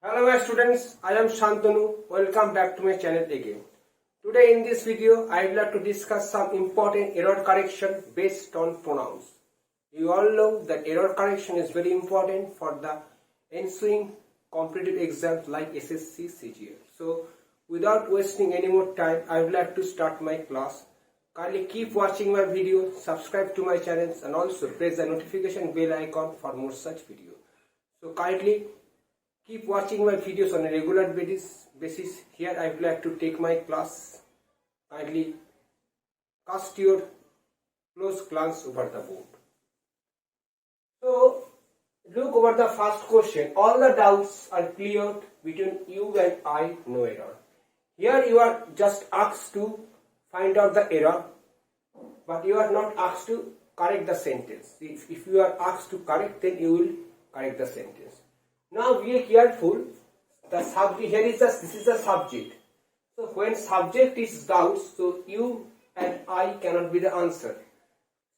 Hello my students, I am Shantanu. Welcome back to my channel again. Today in this video, I would like to discuss some important error correction based on pronouns. You all know that error correction is very important for the ensuing competitive exams like SSC, CGL. So without wasting any more time, I would like to start my class. Kindly keep watching my video, subscribe to my channels and also press the notification bell icon for more such videos. So kindly keep watching my videos on a regular basis. Here I would like to take my class. Kindly cast your close glance over the board. So look over the first question. All the doubts are cleared between you and I, no error. Here you are just asked to find out the error, but you are not asked to correct the sentence. If you are asked to correct, then you will correct the sentence. Now be careful. The subject here is this is the subject. So when subject is doubts, so you and I cannot be the answer.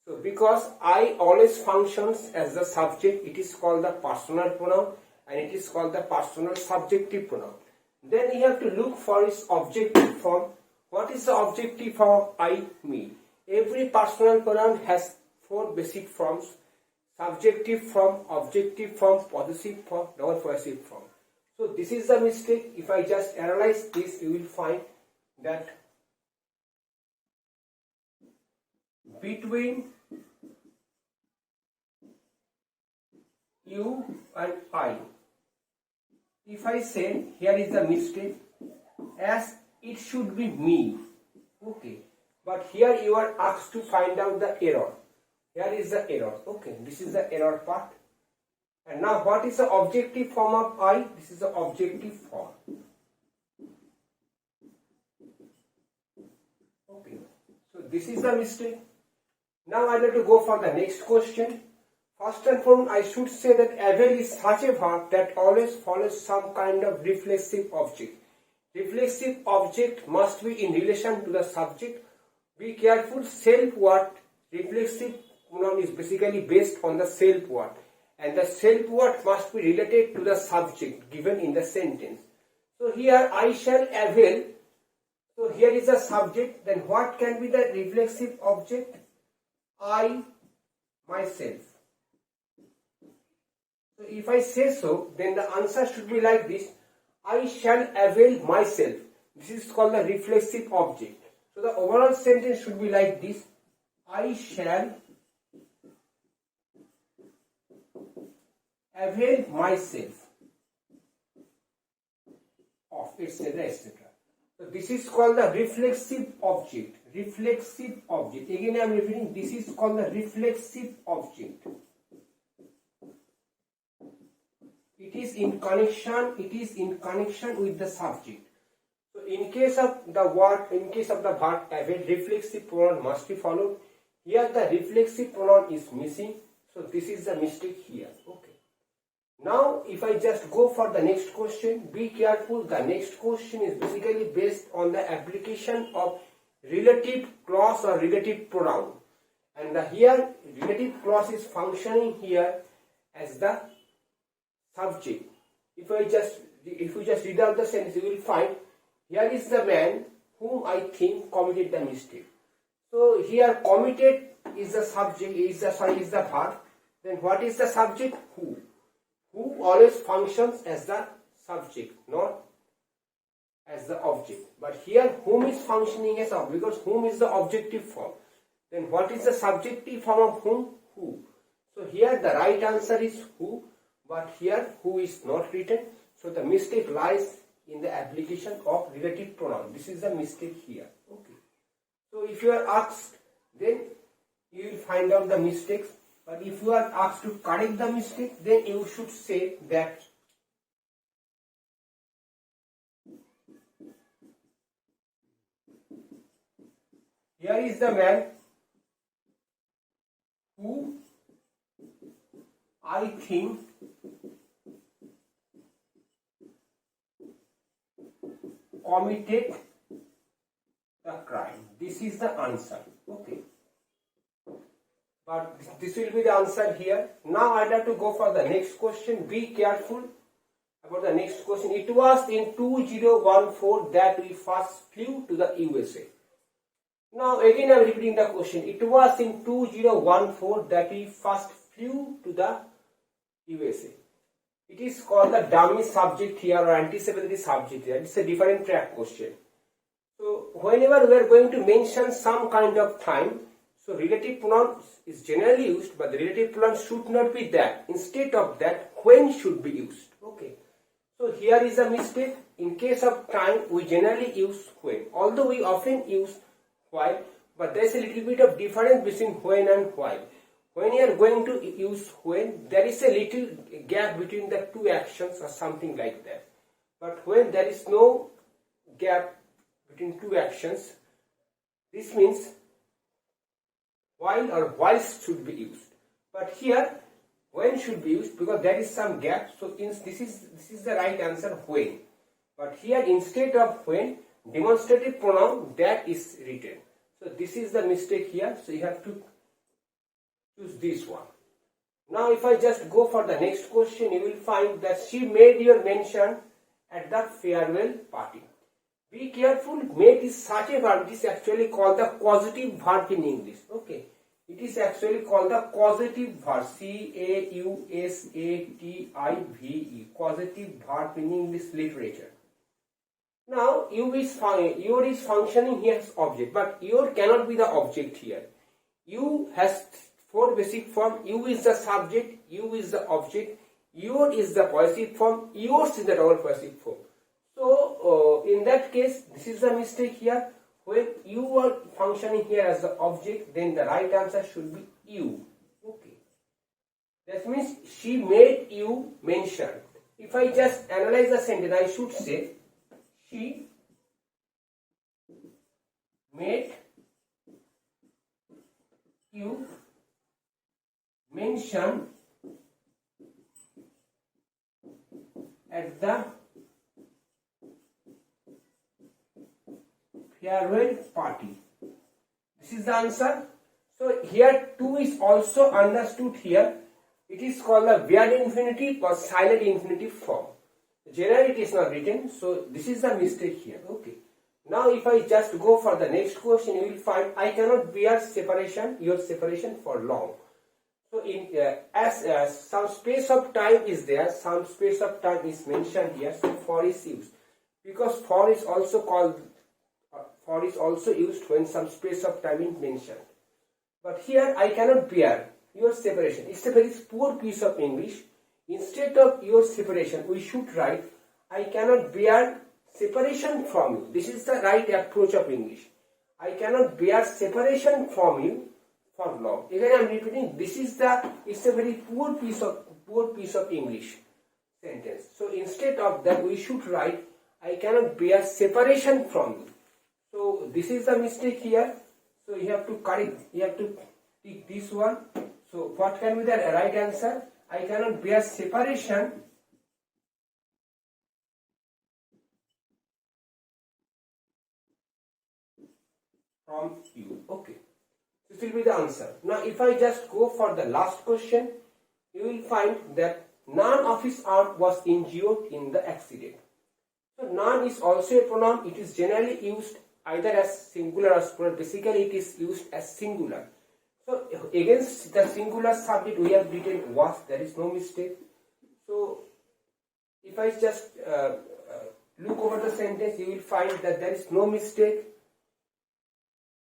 So because I always functions as the subject, it is called the personal pronoun and it is called the personal subjective pronoun. Then you have to look for its objective form. What is the objective form of I, me? Every personal pronoun has four basic forms: subjective form, objective form, possessive form, non-possessive form. So this is the mistake. If I just analyze this, you will find that between you and I, if I say here is the mistake, as it should be me, okay, but here you are asked to find out the error. Here is the error, okay, this is the error part. And now what is the objective form of I? This is the objective form. Okay, so this is the mistake. Now I have to go for the next question. First and foremost, I should say that avail is such a verb that always follows some kind of reflexive object. Reflexive object must be in relation to the subject. Be careful, self word, reflexive pronoun is basically based on the self word, and the self word must be related to the subject given in the sentence. So here I shall avail. So here is the subject. Then what can be the reflexive object? I, myself. So if I say so, then the answer should be like this: I shall avail myself. This is called the reflexive object. So the overall sentence should be like this: I shall avail myself of, etc., etc. So this is called the reflexive object. Reflexive object. Again I am repeating, this is called the reflexive object. It is in connection with the subject. So in case of the verb avail, reflexive pronoun must be followed. Here the reflexive pronoun is missing. So this is the mistake here. Okay. Now if I just go for the next question, be careful. The next question is basically based on the application of relative clause or relative pronoun. And here relative clause is functioning here as the subject. If you just read out the sentence, you will find here is the man whom I think committed the mistake. So here committed is the subject, is the verb. Then what is the subject? Who. Who always functions as the subject, not as the object. But here whom is functioning as object, because whom is the objective form. Then what is the subjective form of whom? Who. So here the right answer is who, but here who is not written. So the mistake lies in the application of relative pronoun. This is the mistake here. Okay. So if you are asked, then you will find out the mistakes. But if you are asked to correct the mistake, then you should say that here is the man who I think committed the crime. This is the answer. Okay. But this will be the answer here. Now I have to go for the next question. Be careful. About the next question, it was in 2014 that we first flew to the USA. Now again I am repeating the question. It was in 2014 that we first flew to the USA. It is called the dummy subject here or anticipatory subject here. It's a different track question. So whenever we are going to mention some kind of time, so relative pronoun is generally used, but the relative pronoun should not be that. Instead of that, when should be used. Okay. So here is a mistake. In case of time, we generally use when. Although we often use while, but there is a little bit of difference between when and while. When you are going to use when, there is a little gap between the two actions or something like that. But when there is no gap between two actions, this means while or whilst should be used. But here, when should be used because there is some gap. So this is the right answer, when. But here instead of when, demonstrative pronoun that is written. So this is the mistake here. So you have to choose this one. Now if I just go for the next question, you will find that she made your mention at the farewell party. Be careful, made is such a verb. It is actually called the causative verb in English. Okay. It is actually called the causative verb. C-A-U-S-A-T-I-V-E. Causative verb in English literature. Now, your is functioning here as object, but your cannot be the object here. You has four basic form. You is the subject, you is the object, your is the possessive form, yours is the double possessive form. So, in that case, this is the mistake here. When you are functioning here as the object, then the right answer should be you. Okay. That means she made you mention. If I just analyze the sentence, I should say she made you mention at the farewell party. This is the answer. So here 2 is also understood here. It is called the bare infinitive or silent infinitive form. Generally it is not written. So this is the mistake here. Okay. Now if I just go for the next question, you will find I cannot bear separation, your separation for long. So in as some space of time is there, some space of time is mentioned here. So for is used because for is also used when some space of time is mentioned. But here I cannot bear your separation. It's a very poor piece of English. Instead of your separation, we should write I cannot bear separation from you. This is the right approach of English. I cannot bear separation from you for long. Again I am repeating, it's a very poor piece of English sentence. So instead of that we should write I cannot bear separation from you. So this is the mistake here. So you have to correct, you have to take this one. So what can be the right answer? I cannot bear separation from you. Okay. This will be the answer. Now if I just go for the last question, you will find that none of his arm was injured in the accident. So none is also a pronoun. It is generally used either as singular or plural. Basically it is used as singular. So against the singular subject we have written was. There is no mistake. So if I just look over the sentence, you will find that there is no mistake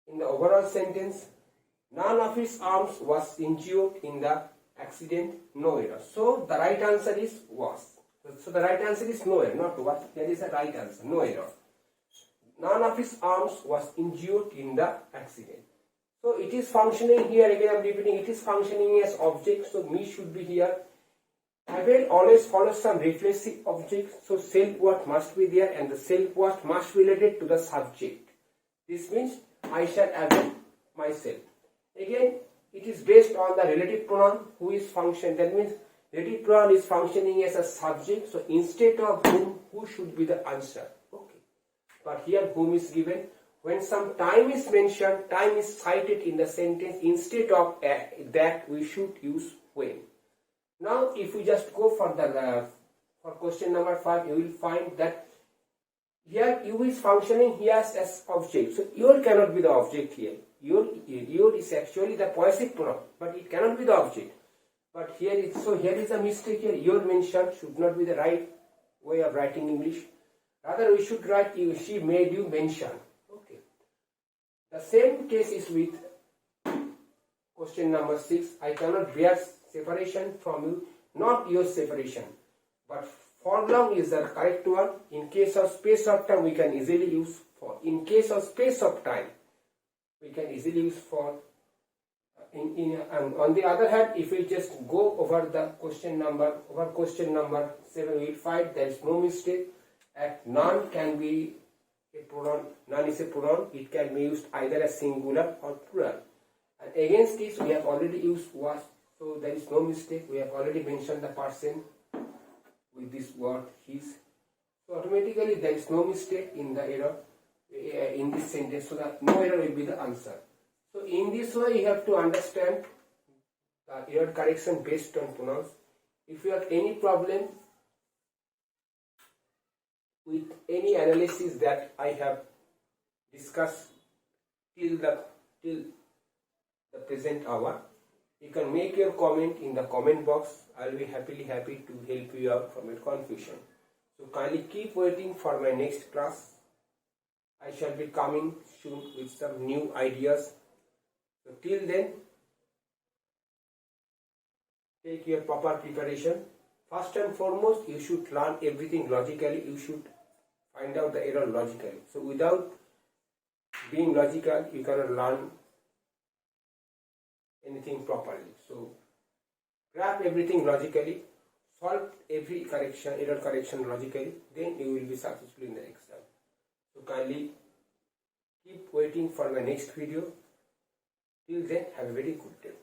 in the overall sentence. None of his arms was injured in the accident. No error. So the right answer is was. So the right answer is no error, not was. There is a right answer, no error. None of his arms was injured in the accident. So it is functioning here, again I am repeating, it is functioning as object. So me should be here. I will always follow some reflexive object. So self-worth must be there and the self-worth must be related to the subject. This means I shall avail myself. Again, it is based on the relative pronoun who is function. That means relative pronoun is functioning as a subject. So instead of whom, who should be the answer. Okay. But here whom is given. When some time is mentioned, time is cited in the sentence. Instead of that, we should use when. Now, if we just go for for question number 5, you will find that here u is functioning here as object. So your cannot be the object here. Your is actually the possessive pronoun, but it cannot be the object. But here is a mistake here. Your mentioned should not be the right way of writing English. Rather, we should write she made you mention. Okay. The same case is with question number 6. I cannot bear separation from you, not your separation. But for long is the correct one. In case of space of time, we can easily use for. In case of space of time, we can easily use for. On the other hand, if we just go over the question number 7, we will find there is no mistake. At none can be a pronoun. None is a pronoun. It can be used either as singular or plural. And against this, we have already used was. So there is no mistake. We have already mentioned the person with this word his. So automatically there is no mistake in the error in this sentence. So that no error will be the answer. So in this way, you have to understand the error correction based on pronouns. If you have any problem with any analysis that I have discussed till the present hour, you can make your comment in the comment box. I will be happy to help you out from your confusion. So kindly keep waiting for my next class. I shall be coming soon with some new ideas. So till then, take your proper preparation. First and foremost, you should learn everything logically. You should find out the error logically. So without being logical, you cannot learn anything properly. So grab everything logically, solve every error correction logically, then you will be successful in the exam. So kindly keep waiting for my next video. Till then, have a very good day.